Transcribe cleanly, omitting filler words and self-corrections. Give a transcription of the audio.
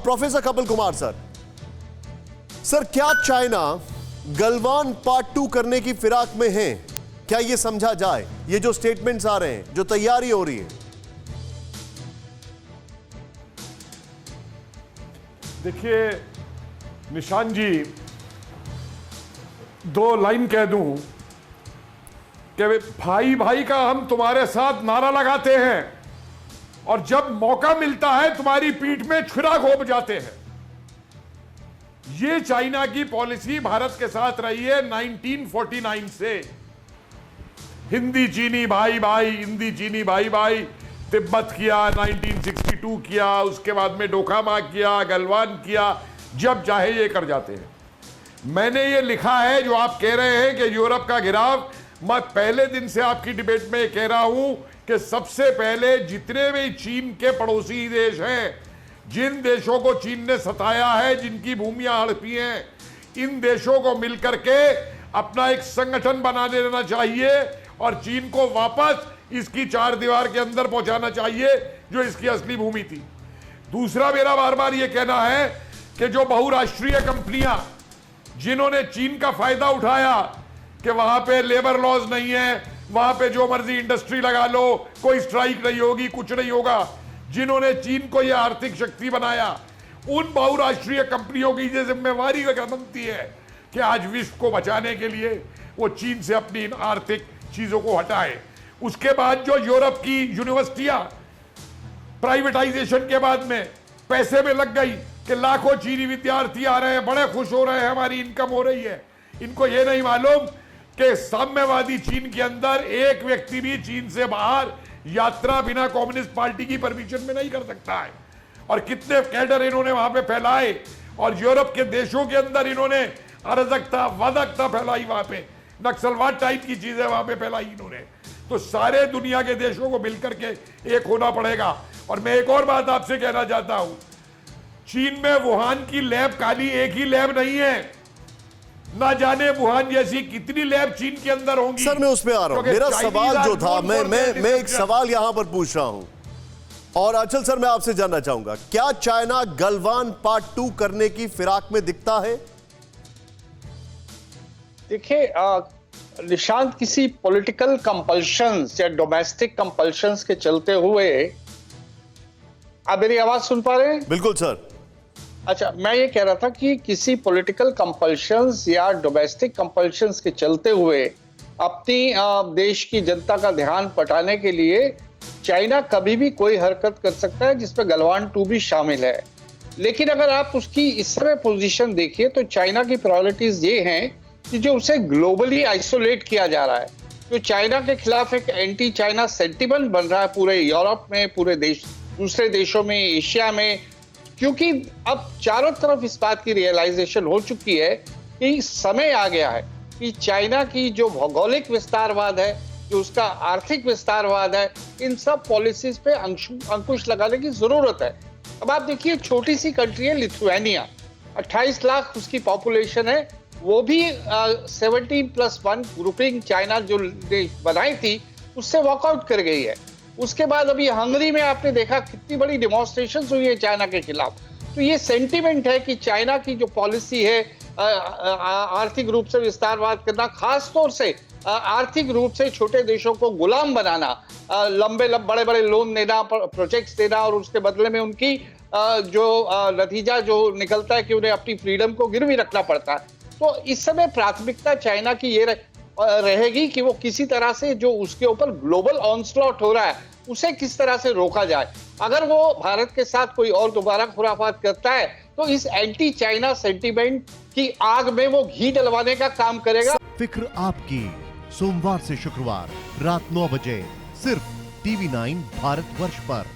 Professor Kapil Kumar sir, क्या China Galwan part 2 करने की फिराक में है? क्या यह समझा जाए, ये जो स्टेटमेंट्स आ रहे हैं, जो तैयारी हो रही है? देखिए निशान जी, 2 लाइन कह दूं कि भाई भाई का हम तुम्हारे साथ नारा लगाते हैं और जब मौका मिलता है तुम्हारी पीठ में छुरा घोंप जाते हैं। ये चाइना की पॉलिसी भारत के साथ रही है 1949 से। हिंदी चीनी भाई भाई, हिंदी चीनी भाई भाई, तिब्बत किया, 1962 किया, उसके बाद में डोकामा किया, गलवान किया, जब चाहे ये कर जाते हैं। मैंने ये लिखा है जो आप कह रहे हैं कि यूरोप का गिराव, मैं पहले दिन से आपकी डिबेट में कह रहा हूं कि सबसे पहले जितने भी चीन के पड़ोसी देश हैं, जिन देशों को चीन ने सताया है, जिनकी भूमियां हड़पी हैं, इन देशों को मिलकर के अपना एक संगठन बना लेना चाहिए और चीन को वापस इसकी 4 दीवार के अंदर पहुंचाना चाहिए जो इसकी असली भूमि थी। दूसरा मेरा बार बार यह कहना है कि जो बहुराष्ट्रीय कंपनियां जिन्होंने चीन का फायदा उठाया कि वहां पे लेबर लॉज नहीं है, वहां पे जो मर्जी इंडस्ट्री लगा लो, कोई स्ट्राइक नहीं होगी, कुछ नहीं होगा, जिन्होंने चीन को यह आर्थिक शक्ति बनाया, उन बहुराष्ट्रीय कंपनियों की ये जिम्मेवारी बनती है कि आज विश्व को बचाने के लिए वो चीन से अपनी इन आर्थिक चीजों को हटाए। उसके बाद जो यूरोप की यूनिवर्सिटियां प्राइवेटाइजेशन के बाद में पैसे में लग गई कि लाखों चीनी विद्यार्थी आ रहे हैं, बड़े खुश हो रहे हैं, हमारी इनकम हो रही है। इनको यह नहीं मालूम कि साम्यवादी चीन के अंदर एक व्यक्ति भी चीन से बाहर यात्रा बिना कम्युनिस्ट पार्टी की परमिशन में नहीं कर सकता है। और कितने कैडर इन्होंने वहां पे फैलाए और यूरोप के देशों के अंदर इन्होंने अराजकता, वादकता फैलाई, वहां पे नक्सलवाद टाइप की चीजें वहां पे फैलाई इन्होंने। तो सारे दुनिया के देशों को मिलकर के एक होना पड़ेगा। और मैं एक और बात आपसे कहना चाहता हूं, चीन में वुहान की लैब खाली एक ही लैब नहीं है, ना जाने वुहान जैसी कितनी लैब चीन के अंदर होंगी। सर मैं उस पे आ रहा हूं, मेरा सवाल जो था, मैं एक सवाल यहां पर पूछ रहा हूं और अचल सर मैं आपसे जानना चाहूंगा, क्या चाइना गलवान पार्ट 2 करने की फिराक में दिखता है? देखिए निशांत, किसी पॉलिटिकल कंपल्शंस या डोमेस्टिक कंपल्शंस के चलते हुए, आप मेरी आवाज सुन पा रहे हैं? बिल्कुल सर। अच्छा, मैं ये कह रहा था कि किसी पॉलिटिकल कंपल्शंस या डोमेस्टिक कंपल्शंस के चलते हुए अपनी देश की जनता का ध्यान पटाने के लिए चाइना कभी भी कोई हरकत कर सकता है जिसमें गलवान 2 भी शामिल है। लेकिन अगर आप उसकी इस समय पोजीशन देखिए तो चाइना की प्रायोरिटीज ये हैं कि जो उसे ग्लोबली आइसोलेट किया जा रहा है, जो चाइना के खिलाफ एक एंटी चाइना सेंटिमेंट बन रहा है पूरे यूरोप में, पूरे दूसरे देशों में, एशिया में, क्योंकि अब चारों तरफ इस बात की रियलाइजेशन हो चुकी है कि समय आ गया है कि चाइना की जो भौगोलिक विस्तारवाद है, जो उसका आर्थिक विस्तारवाद है, इन सब पॉलिसीज पे अंकुश लगाने की जरूरत है। अब आप देखिए, छोटी सी कंट्री है लिथुआनिया, 28 लाख उसकी पॉपुलेशन है, वो भी 17+1 ग्रुपिंग चाइना जो बनाई थी उससे वॉकआउट कर गई है। उसके बाद अभी हंगरी में आपने देखा कितनी बड़ी डेमोन्स्ट्रेशंस हुई है चाइना के खिलाफ। तो ये सेंटीमेंट है कि चाइना की जो पॉलिसी है आर्थिक रूप से विस्तारवाद करना, खास तौर से आर्थिक रूप से छोटे देशों को गुलाम बनाना, बड़े बड़े लोन देना, प्रोजेक्ट्स देना, और उसके बदले में उनकी जो नतीजा जो निकलता है कि उन्हें अपनी फ्रीडम को गिरवी रखना पड़ता है। तो इस समय प्राथमिकता चाइना की ये रहेगी कि वो किसी तरह से जो उसके ऊपर ग्लोबल ऑनस्लॉट हो रहा है उसे किस तरह से रोका जाए। अगर वो भारत के साथ कोई और दोबारा खुराफात करता है तो इस एंटी चाइना सेंटीमेंट की आग में वो घी डलवाने का काम करेगा। फिक्र आपकी, सोमवार से शुक्रवार रात 9 बजे सिर्फ TV9 भारतवर्ष पर।